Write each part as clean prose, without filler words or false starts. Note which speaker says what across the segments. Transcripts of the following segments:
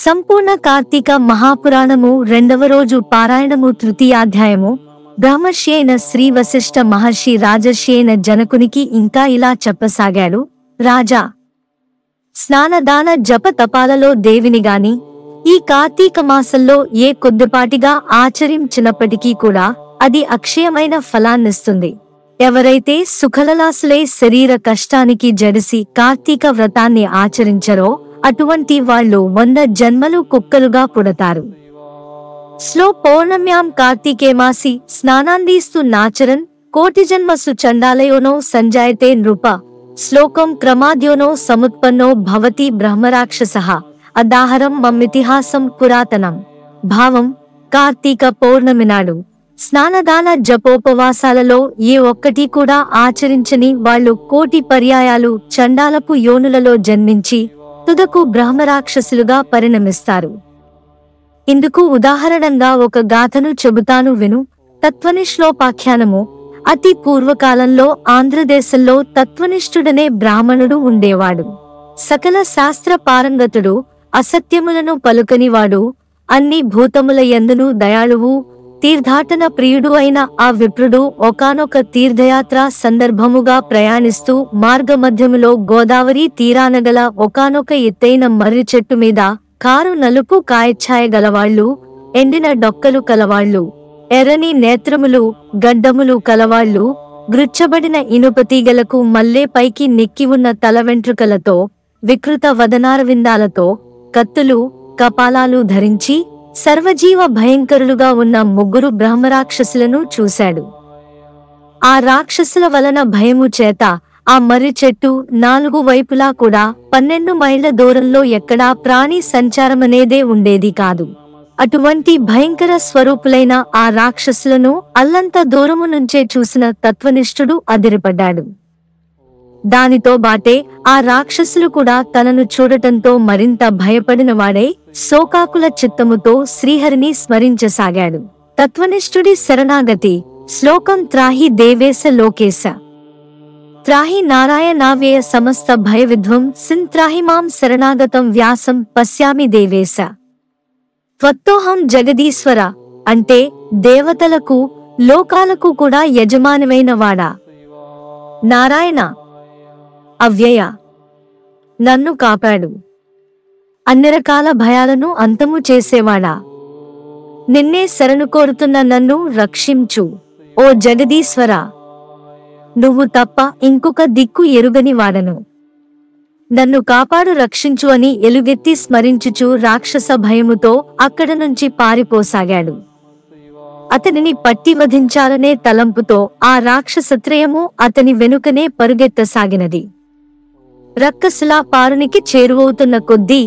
Speaker 1: సంపూర్ణ కార్తీక మహాపురాణము రెండవ రోజు పారాయణము తృతీయాధ్యాయము. బ్రహ్మర్షి అయిన శ్రీ వశిష్ఠ మహర్షి రాజర్షి అయిన జనకునికి ఇంకా ఇలా చెప్పసాగాడు. రాజా, స్నానదాన జప తపాలలో దేవినిగాని ఈ కార్తీక మాసంలో ఏ కొద్దిపాటిగా ఆచరించినప్పటికీ కూడా అది అక్షయమైన ఫలాన్నిస్తుంది. ఎవరైతే సుఖలలాసులై శరీర కష్టానికి జడిసి కార్తీక వ్రతాన్ని ఆచరించరో అటువంటి వాళ్ళు 100 జన్మలు కుక్కలుగా పుడతారు. స్లో పౌర్ణమ్యాం కార్తీకేమాసి స్నానాందీస్తు నాచరన్ కోటి జన్మసు చండాలయోనో సంజాయతే నృప శ్లోకం క్రమాద్యోనో సముత్పన్నో భవతి బ్రహ్మరాక్షసః అదాహరం మమ్మితిహాసం పురాతనం. భావం: కార్తీక పౌర్ణమి నాడు స్నానదాన జపోపవాసాలలో ఏ ఒక్కటి కూడా ఆచరించని వాళ్ళు 1,000,000 పర్యాయాలు చండాలపు యోనులలో జన్మించి తుదకు బ్రహ్మరాక్షసులుగా పరిణమిస్తారు. ఇందుకు ఉదాహరణంగా ఒక గాథను చెబుతాను విను. తత్వనిష్ఠోపాఖ్యానము. అతి పూర్వకాలంలో ఆంధ్రదేశంలో తత్వనిష్ఠుడనే బ్రాహ్మణుడు ఉండేవాడు. సకల శాస్త్ర పారంగతుడు, అసత్యములను పలుకనివాడు, అన్ని భూతముల యందును దయాళువు, తీర్థాటన ప్రియుడు అయిన ఆ విప్రుడు ఒకానొక తీర్థయాత్ర సందర్భముగా ప్రయాణిస్తూ మార్గమధ్యములో గోదావరి తీరానగల ఒకానొక ఎత్తైన మర్రి చెట్టు మీద కారు నలుపు కాయఛాయ గలవాళ్లు, ఎండిన డొక్కలు కలవాళ్లు, ఎర్రని నేత్రములు గడ్డములు కలవాళ్లు, గ్రుచ్చబడిన ఇనుపతీగలకు మల్లె పైకి నెక్కి ఉన్న తల వెంట్రుకలతో, వికృత వదనారవిందాలతో, కత్తులు కపాలాలు ధరించి సర్వజీవ భయంకరులుగా ఉన్న 3 బ్రహ్మరాక్షసులను చూశాడు. ఆ రాక్షసుల వలన భయము చేత ఆ మర్రి చెట్టు 4 వైపులా కూడా 12 మైళ్ల దూరంలో ఎక్కడా ప్రాణి సంచారమనేదే ఉండేది కాదు. అటువంటి భయంకర స్వరూపులైన ఆ రాక్షసులను అల్లంత దూరము నుంచే చూసిన తత్వనిష్ఠుడు అదిరిపడ్డాడు. దానితో బాటే ఆ రాక్షసులు కూడా తనను చూడటంతో మరింత భయపడినవాడై శోకాకుల చిత్తముతో శ్రీహరిని స్మరించసాగాడు. తత్వనిష్ఠుడి శరణాగతి. శ్లోకం త్రాహి దేవేశ లోకేశ త్రాహి నారాయణావ్యయ సమస్త భయవిధ్వం సిన్ త్రాహి మాం శరణాగతం వ్యాసం పశ్యామి దేవేశ త్వత్తోహం జగదీశ్వర. అంటే దేవతలకు లోకాలకు కూడా యజమానివైన వాడా, నారాయణ, అవ్యయ, నన్ను కాపాడు, అన్ని రకాల భయాలను అంతము చేసేవాడా, నిన్నే శరణు కోరుతున్న నన్ను రక్షించు. ఓ జగదీశ్వర, నువ్వు తప్ప ఇంకొక దిక్కు ఎరుగని వాడను, నన్ను కాపాడు, రక్షించు అని ఎలుగెత్తి స్మరించుచు రాక్షస భయముతో అక్కడ నుంచి పారిపోసాగాడు. అతనిని పట్టి వధించాలనే తలంపుతో ఆ రాక్షసత్రయము అతని వెనుకనే పరుగెత్తసాగినది. రక్కసులా పారునికి చేరువవుతున్న కొద్దీ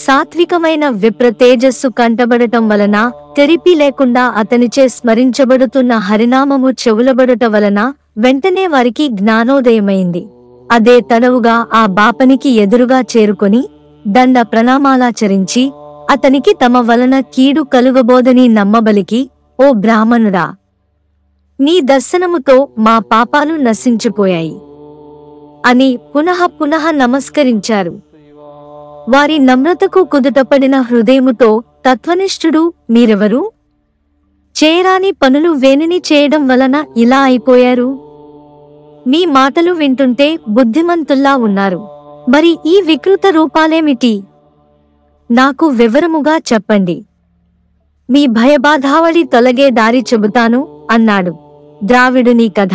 Speaker 1: సాత్వికమైన విప్ర తేజస్సు కంటబడటం వలన, తెరిపి లేకుండా అతనిచే స్మరించబడుతున్న హరినామము చెవులబడుట వలన వెంటనే వారికి జ్ఞానోదయమైంది. అదే తడవుగా ఆ బాపనికి ఎదురుగా చేరుకొని దండ ప్రణామాలాచరించి అతనికి తమ వలన కీడు కలుగబోదని నమ్మబలికి, ఓ బ్రాహ్మణుడా, నీ దర్శనముతో మా పాపాలు నశించిపోయాయి అని పునః నమస్కరించారు. వారి నమ్రతకు కుదుటపడిన హృదయముతో తత్వనిష్ఠుడు, మీరెవరు? చేయరాని పనులు వేనిని చేయడం వలన ఇలా అయిపోయారు. మీ మాటలు వింటుంటే బుద్ధిమంతుల్లా ఉన్నారు. మరి ఈ వికృత రూపాలేమిటి? నాకు వివరముగా చెప్పండి. మీ భయబాధావళి తొలగే దారి చెబుతాను అన్నాడు. ద్రావిడుని కథ.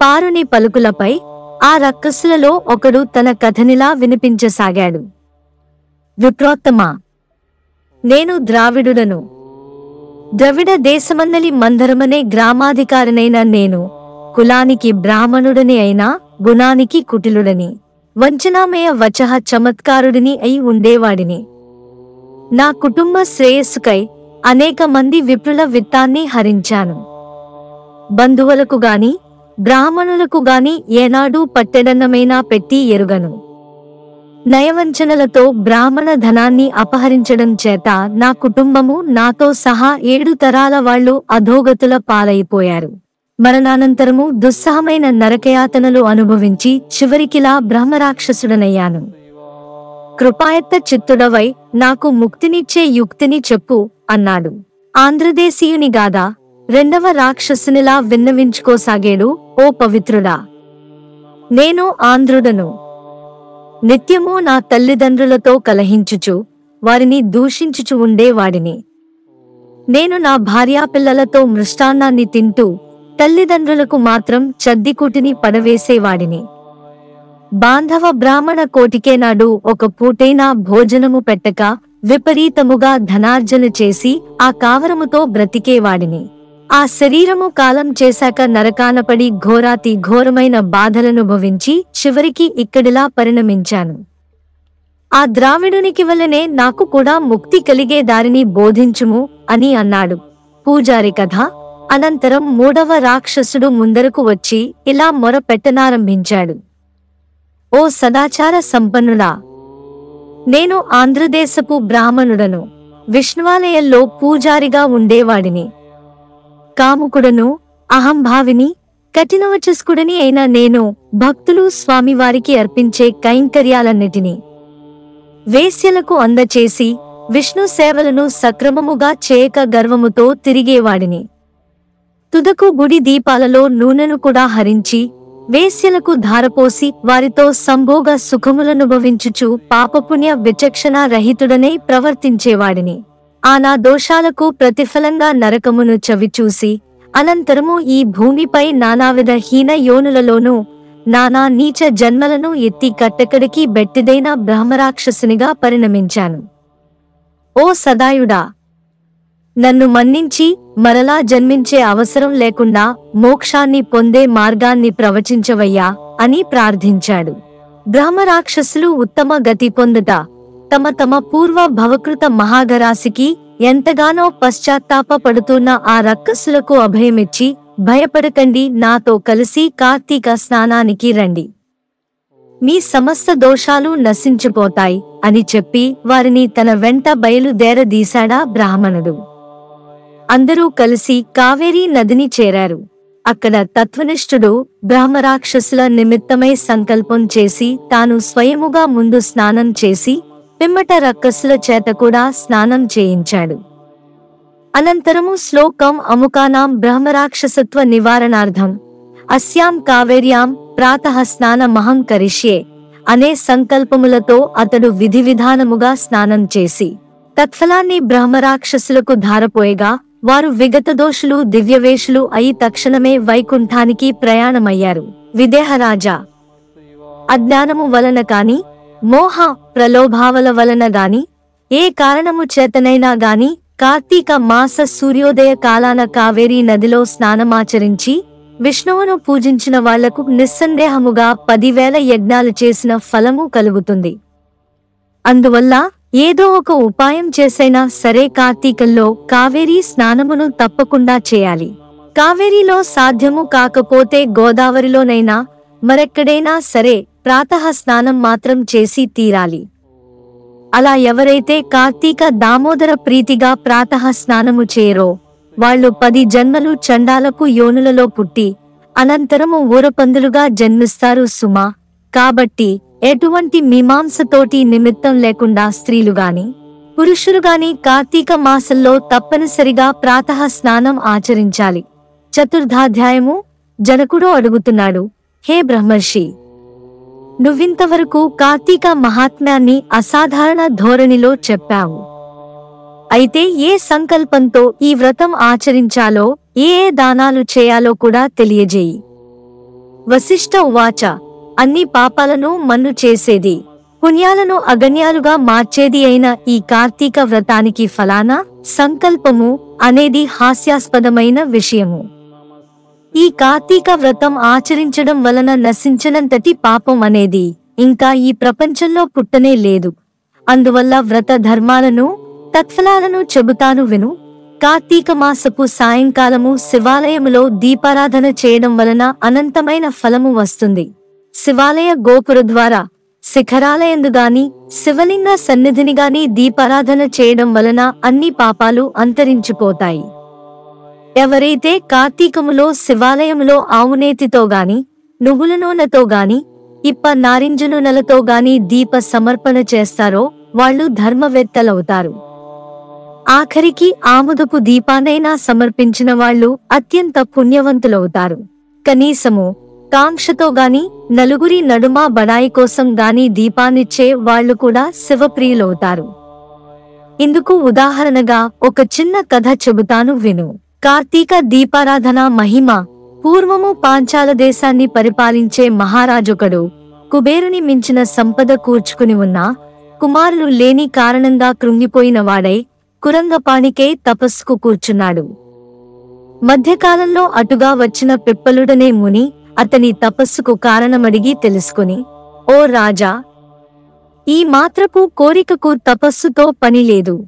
Speaker 1: పారుని పలుకులపై ఆ రక్కసులలో ఒకడు తన కథనిలా వినిపించసాగాడు. విప్రోత్తమా, నేను ద్రావిడుడను. ద్రవిడ దేశమందలి మందరమనే గ్రామాధికారినైన నేను కులానికి బ్రాహ్మణుడని అయినా గుణానికి కుటిలుడని, వంచనామయ వచః చమత్కారుడిని అయి ఉండేవాడిని. నా కుటుంబ శ్రేయస్సుకై అనేక మంది విప్రుల విత్తాన్ని హరించాను. బంధువులకు గాని బ్రాహ్మణులకు గాని ఏనాడూ పట్టెడన్నమైనా పెట్టి ఎరుగను. నయవంచనలతో బ్రాహ్మణ ధనాన్ని అపహరించడం చేత నా కుటుంబము నాతో సహా 7 తరాల వాళ్లు అధోగతుల పాలైపోయారు. మరణానంతరము దుస్సహమైన నరకయాతనలు అనుభవించి చివరికిలా బ్రహ్మరాక్షసుడనయ్యాను. కృపాయత్త చిత్తుడవై నాకు ముక్తినిచ్చే యుక్తిని చెప్పు అన్నాడు. ఆంధ్రదేశీయునిగాదా రెండవ రాక్షసునిలా విన్నవించుకోసాగాడు. ఓ పవిత్రుడా, నేను ఆంధ్రుడను. నిత్యము నా తల్లిదండ్రులతో కలహించుచు వారిని దూషించుచు ఉండేవాడిని. నేను నా భార్యాపిల్లలతో మృష్టాన్నాన్ని తింటూ తల్లిదండ్రులకు మాత్రం చద్దికూటిని పడవేసేవాడిని. బాంధవ బ్రాహ్మణ కోటికేనాడు ఒక పూటైనా భోజనము పెట్టక విపరీతముగా ధనార్జన చేసి ఆ కావరముతో బ్రతికేవాడిని. ఆ శరీరము కాలం చేశాక నరకానపడి ఘోరాతి ఘోరమైన బాధలనుభవించి చివరికి ఇక్కడిలా పరిణమించాను. ఆ ద్రావిడునికి వల్లనే నాకు కూడా ముక్తి కలిగే దారిని బోధించుము అని అన్నాడు. పూజారి కథ. అనంతరం మూడవ రాక్షసుడు ముందరకు వచ్చి ఇలా మొరపెట్టనారంభించాడు. ఓ సదాచార సంపన్నుడా, నేను ఆంధ్రదేశపు బ్రాహ్మణుడను. విష్ణువాలయంలో పూజారిగా ఉండేవాడిని. కాముకుడను, అహంభావిని, కఠినవచస్కుడని అయిన నేను భక్తులు స్వామివారికి అర్పించే కైంకర్యాలన్నిటినీ వేశ్యలకు అందచేసి విష్ణు సేవలను సక్రమముగా చేయక గర్వముతో తిరిగేవాడిని. తుదకు గుడి దీపాలలో నూనెను కూడా హరించి వేశ్యలకు ధారపోసి వారితో సంభోగ సుఖములనుభవించుచు పాపపుణ్య విచక్షణ రహితుడనై ప్రవర్తించేవాడిని. ఆ నా దోషాలకు ప్రతిఫలంగా నరకమును చవిచూసి అనంతరము ఈ భూమిపై నానావిధ హీన యోనులలోనూ నానా నీచ జన్మలను ఎత్తి కట్టకడికి బెట్టిదైన బ్రహ్మరాక్షసునిగా పరిణమించాను. ఓ సదాయుడా, నన్ను మన్నించి మరలా జన్మించే అవసరం లేకుండా మోక్షాన్ని పొందే మార్గాన్ని ప్రవచించవయ్యా అని ప్రార్థించాడు. బ్రహ్మరాక్షసులు ఉత్తమ గతి పొందుట తమ తమ పూర్వ భవకృత మహాగరాశికి ఎంతగానో పశ్చాత్తాప పడుతున్న ఆ రక్కసులకు అభయమిచ్చి, భయపడకండి, నాతో కలిసి కార్తీక స్నానానికి రండి, మీ సమస్త దోషాలు నశించిపోతాయి అని చెప్పి వారిని తన వెంట బయలుదేరదీశాడా బ్రాహ్మణుడు. అందరూ కలిసి కావేరీ నదిని చేరారు. అక్కడ తత్వనిష్ఠుడు బ్రహ్మరాక్షసుల నిమిత్తమై సంకల్పం చేసి తాను స్వయముగా ముందు స్నానం చేసి పిమ్మట రక్కసుల చేత కూడా స్నానం చేయించాడు. అనంతరము శ్లోకం అముకానాం బ్రహ్మరాక్షసత్వ నివారణార్థం అస్యాం కావేర్యాం ప్రాతః స్నానమహం కరిష్యే అనే సంకల్పములతో అతడు విధి విధానముగా స్నానం చేసి తత్ఫలాన్ని బ్రహ్మరాక్షసులకు ధారపోయగా వారు విగతదోషులు దివ్యవేషులు అయి తక్షణమే వైకుంఠానికి ప్రయాణమయ్యారు. విదేహరాజా, అజ్ఞానము వలన కాని మోహ ప్రలోభావల వలన గాని ఏ కారణము చేతనైనా గాని కార్తీక మాస సూర్యోదయ కాలాన కావేరీ నదిలో స్నానమాచరించి విష్ణువును పూజించిన వాళ్లకు నిస్సందేహముగా 10,000 యజ్ఞాలు చేసిన ఫలము కలుగుతుంది. అందువల్ల ఏదో ఒక ఉపాయం చేసైనా సరే కార్తీకంలో కావేరీ స్నానమును తప్పకుండా చేయాలి. కావేరీలో సాధ్యము కాకపోతే గోదావరిలోనైనా మరెక్కడైనా సరే ప్రాతః స్నానం మాత్రం చేసి తీరాలి. అలా ఎవరైతే కార్తీక దామోదర ప్రీతిగా ప్రాతః స్నానము చేయరో వాళ్ళు 10 జన్మలు చండాలపు యోనులలో పుట్టి అనంతరము ఊరపందులుగా జన్మిస్తారు సుమా. కాబట్టి ఎటువంటి మీమాంసతోటి నిమిత్తం లేకుండా స్త్రీలుగాని పురుషులుగాని కార్తీక మాసంలో తప్పనిసరిగా ప్రాతః స్నానం ఆచరించాలి. చతుర్థాధ్యాయము. జనకుడు అడుగుతున్నాడు, హే బ్రహ్మర్షి, నువ్వింతవరకు కార్తీక మహాత్మ్యాన్ని అసాధారణ ధోరణిలో చెప్పావు. అయితే ఏ సంకల్పంతో ఈ వ్రతం ఆచరించాలో, ఏ దానాలు చేయాలో కూడా తెలియజేయి. వశిష్ఠ ఉవాచ, అన్ని పాపాలను మన్ను చేసేది, పుణ్యాలను అగణ్యాలుగా మార్చేది అయిన ఈ కార్తీక వ్రతానికి ఫలానా సంకల్పము అనేది హాస్యాస్పదమైన విషయము. ఈ కార్తీక వ్రతం ఆచరించడం వలన నశించనంతటి పాపం అనేది ఇంకా ఈ ప్రపంచంలో పుట్టనే లేదు. అందువల్ల వ్రత ధర్మాలను తత్ఫలాలను చెబుతాను విను. కార్తీక మాసపు సాయంకాలము శివాలయములో దీపారాధన చేయడం వలన అనంతమైన ఫలము వస్తుంది. శివాలయ గోపుర ద్వారా శిఖరాలయందుగాని శివలింగ సన్నిధినిగాని దీపారాధన చేయడం వలన అన్ని పాపాలు అంతరించిపోతాయి. ఎవరైతే కార్తీకములో శివాలయములో ఆవునేతితో గాని నువ్వుల నూనెతో గాని ఇప్ప నారింజనూనెలతో గాని దీప సమర్పణ చేస్తారో వాళ్ళు ధర్మవేత్తలవుతారు. ఆఖరికి ఆముదపు దీపానైనా సమర్పించిన వాళ్ళు అత్యంత పుణ్యవంతులవుతారు. కనీసము కాంక్షతో గాని నలుగురి నడుమ బడాయి కోసం గాని దీపాన్నిచ్చే వాళ్ళు కూడా శివప్రియులవుతారు. ఇందుకు ఉదాహరణగా ఒక చిన్న కథ చెబుతాను విను. కార్తీక దీపారాధన మహిమ. పూర్వము పాంచాల దేశాన్ని పరిపాలించే మహారాజొకడు కుబేరుని మించిన సంపద కూర్చుకుని ఉన్నా కుమారులు లేని కారణంగా కృంగిపోయిన వాడై కురంగపాణికే తపస్సుకు కూర్చున్నాడు. మధ్యకాలంలో అటుగా వచ్చిన పిప్పలుడనే ముని అతని తపస్సుకు కారణమడిగి తెలుసుకుని, ఓ రాజా, ఈ మాత్రపు కోరికకు తపస్సుతో పని లేదు.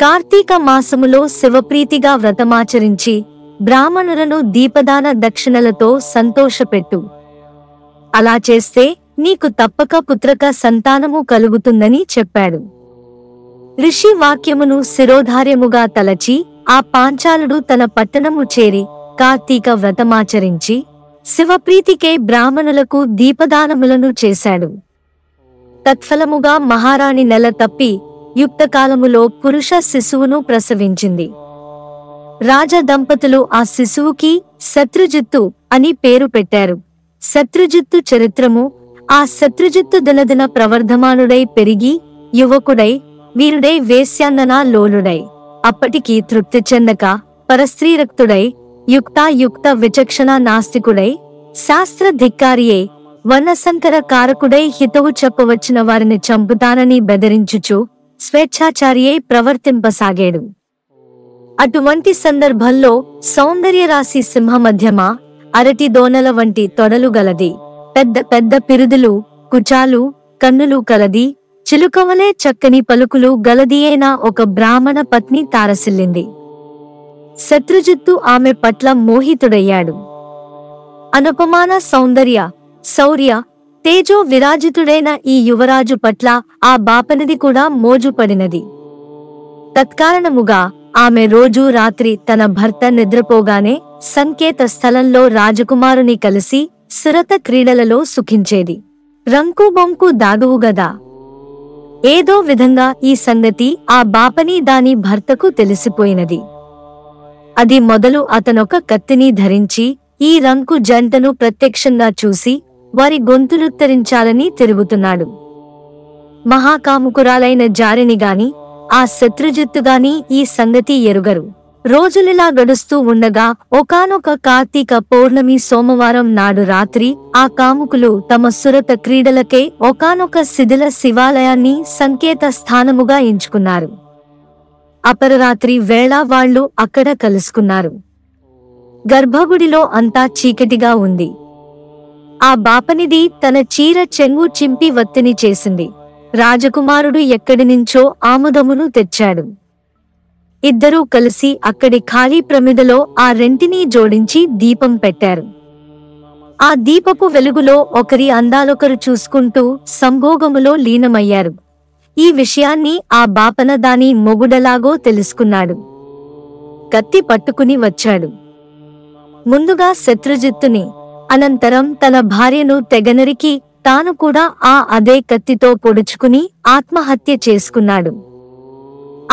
Speaker 1: కార్తీక మాసములో శివప్రీతిగా వ్రతమాచరించి బ్రాహ్మణులను దీపదాన దక్షిణలతో సంతోషపెట్టు. అలా చేస్తే నీకు తప్పక పుత్రక సంతానము కలుగుతుందని చెప్పాడు. ఋషి వాక్యమును శిరోధార్యముగా తలచి ఆ పాంచాలుడు తన పట్టణము చేరి కార్తీక వ్రతమాచరించి శివప్రీతికే బ్రాహ్మణులకు దీపదానములను చేశాడు. తత్ఫలముగా మహారాణి నెల తప్పి యుక్తకాలములో పురుష శిశువును ప్రసవించింది. రాజదంపతులు ఆ శిశువుకి శత్రుజిత్తు అని పేరు పెట్టారు. శత్రుజిత్తు చరిత్రము. ఆ శత్రుజిత్తు దినదిన ప్రవర్ధమానుడై పెరిగి యువకుడై వీరుడై వేశ్యాందనా లోలుడై అప్పటికి తృప్తి చెందక పరస్త్రీరక్తుడై యుక్త విచక్షణ నాస్తికుడై శాస్త్ర ధిక్కారియే వర్ణసంకర కారకుడై హితవు చెప్పవచ్చిన వారిని చంపుతానని బెదిరించుచు స్వేచ్ఛాచారియై ప్రవర్తింపసాగాడు. అటువంటి సందర్భంలో సౌందర్యరాశి సింహమధ్యమ అరటి దోనల వంటి తొడలు గలది, పెద్ద పెద్ద పిరుదులు కుచాలు కన్నులు కలది, చిలుకవలే చక్కని పలుకులు గలది అయిన ఒక బ్రాహ్మణ పత్ని తారసిల్లింది. శత్రుజిత్తు ఆమె పట్ల మోహితుడయ్యాడు. అనుపమాన సౌందర్య శౌర్య తేజో విరాజితుడైన ఈ యువరాజు పట్ల ఆ బాపనిది కూడా మోజుపడినది. తత్కారణముగా ఆమె రోజూ రాత్రి తన భర్త నిద్రపోగానే సంకేత స్థలంలో రాజకుమారుని కలిసి సురత క్రీడలలో సుఖించేది. రంకు బొంకు దాగువుగదా. ఏదో విధంగా ఈ సంగతి ఆ బాపని దాని భర్తకు తెలిసిపోయినది. అది మొదలు అతనొక కత్తిని ధరించి ఈ రంకు జంటను ప్రత్యక్షంగా చూసి వారి గొంతులుత్తరించాలని తిరుగుతున్నాడు. మహాకాముకురాలైన జారినిగాని ఆ శత్రుజిత్తుగాని ఈ సంగతి ఎరుగరు. రోజులిలా గడుస్తూ ఉండగా ఒకానొక కార్తీక పౌర్ణమి సోమవారం నాడు రాత్రి ఆ కాముకులు తమ సురత క్రీడలకే ఒకానొక శిథిల శివాలయాన్ని సంకేత స్థానముగా ఎంచుకున్నారు. అపరరాత్రి వేళ వాళ్లు అక్కడ కలుసుకున్నారు. గర్భగుడిలో అంతా చీకటిగా ఉంది. ఆ బాపనిది తన చీర చెంగు చింపి వత్తిని చేసింది. రాజకుమారుడు ఎక్కడినుంచో ఆముదమును తెచ్చాడు. ఇద్దరూ కలిసి అక్కడి ఖాళీ ప్రమిదలో ఆ రెంటినీ జోడించి దీపం పెట్టారు. ఆ దీపపు వెలుగులో ఒకరి అందాలొకరు చూసుకుంటూ సంభోగములో లీనమయ్యారు. ఈ విషయాన్ని ఆ బాపన దాని మొగుడలాగో తెలుసుకున్నాడు. కత్తి పట్టుకుని వచ్చాడు. ముందుగా శత్రుజిత్తుని, అనంతరం తన భార్యను తెగనరికి తాను కూడా అదే కత్తితో పొడుచుకుని ఆత్మహత్య చేసుకున్నాడు.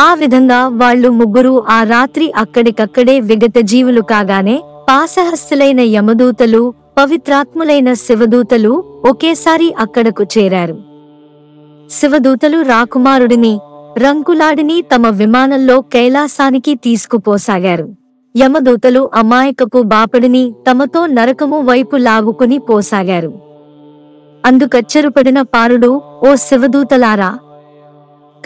Speaker 1: ఆ విధంగా వాళ్ళు ముగ్గురు ఆ రాత్రి అక్కడికక్కడే విగత జీవులు కాగానే పాశహస్తులైన యమదూతలు, పవిత్రాత్ములైన శివదూతలు ఒకేసారి అక్కడకు చేరారు. శివదూతలు రాకుమారుడిని, రంకులాడిని తమ విమానంలో కైలాసానికి తీసుకుపోసాగారు. యమదూతలు అమాయకపు బాపడిని తమతో నరకము వైపు లాగుకుని పోసాగారు. అందుకచ్చరుపడిన పారుడు, ఓ శివదూతలారా,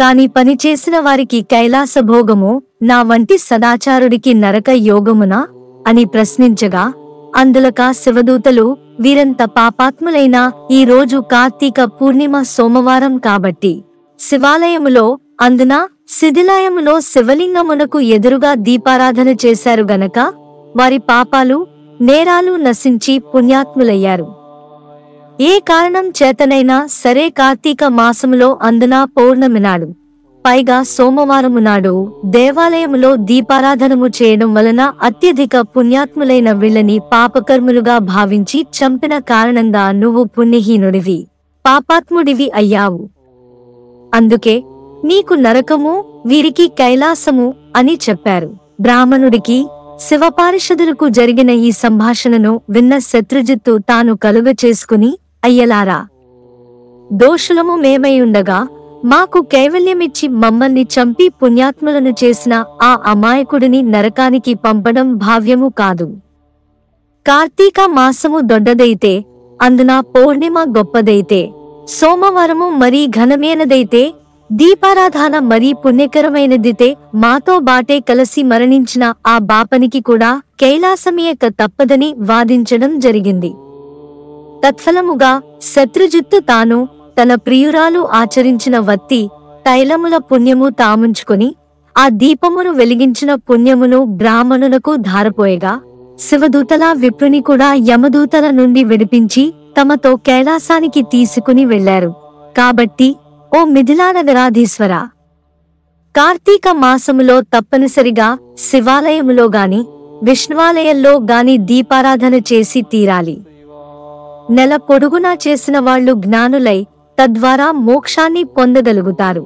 Speaker 1: కాని పనిచేసిన వారికి కైలాస భోగము, నా వంటి సదాచారుడికి నరక యోగమునా అని ప్రశ్నించగా, అందులక శివదూతలు, వీరంత పాపాత్ములైనా ఈ రోజు కార్తీక పూర్ణిమ సోమవారం కాబట్టి శివాలయములో, అందున శిథిలాయములో శివలింగమునకు ఎదురుగా దీపారాధన చేశారు గనక వారి పాపాలు నేరాలు నశించి పుణ్యాత్ములయ్యారు. ఏ కారణం చేతనైనా సరే కార్తీక మాసములో అందున పౌర్ణమి నాడు పైగా సోమవారము నాడు దేవాలయములో దీపారాధనము చేయడం వలన అత్యధిక పుణ్యాత్ములైన వీళ్ళని పాపకర్ములుగా భావించి చంపిన కారణంగా నువ్వు పుణ్యహీనుడివి, పాపాత్ముడివి అయ్యావు. అందుకే నీకు నరకము, వీరికి కైలాసము అని చెప్పారు. బ్రాహ్మణుడికి శివపారిషదులకు జరిగిన ఈ సంభాషణను విన్న శత్రుజిత్తు తాను కలుగ చేసుకుని, అయ్యలారా, దోషులము మేమైయుండగా మాకు కైవల్యమిచ్చి మమ్మల్ని చంపి పుణ్యాత్ములను చేసిన ఆ అమాయకుడిని నరకానికి పంపడం భావ్యము కాదు. కార్తీక మాసము దొడ్డదైతే, అందున పౌర్ణిమ గొప్పదైతే, సోమవారము మరీ ఘనమైనదైతే, దీపారాధన మరీ పుణ్యకరమైనదితే మాతో బాటే కలసి మరణించిన ఆ బాపనికి కూడా కైలాసమేయక తప్పదని వాదించడం జరిగింది. తత్ఫలముగా శత్రుజిత్తు తాను తన ప్రియురాలు ఆచరించిన వత్తి తైలముల పుణ్యము తాముంచుకొని ఆ దీపమును వెలిగించిన పుణ్యమును బ్రాహ్మణులకు ధారపోయగా, శివదూతల విప్రుని కూడా యమదూతల నుండి విడిపించి తమతో కైలాసానికి తీసుకుని వెళ్లారు. కాబట్టి ఓ మిథిలానగరాధీశ్వర, కార్తీక మాసములో తప్పనిసరిగా శివాలయములో గాని విష్ణువాలయంలో గాని దీపారాధన చేసి తీరాలి. నెల పొడుగునా చేసిన వాళ్లు జ్ఞానులై తద్వారా మోక్షాన్ని పొందగలుగుతారు.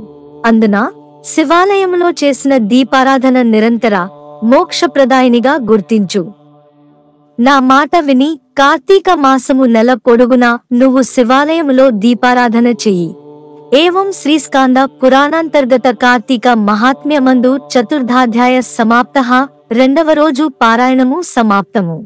Speaker 1: అందున శివాలయములో చేసిన దీపారాధన నిరంతర మోక్షప్రదాయినిగా గుర్తించు. నా మాట విని కార్తీక మాసము నెల పొడుగునా నువ్వు శివాలయములో దీపారాధన చెయ్యి. ఏవం శ్రీస్కాంద పురాణాంతర్గత కార్తీక మహాత్మ్యమందు చతుర్థాధ్యాయ సమాప్తః. రెండవ రోజు పారాయణము సమాప్తము.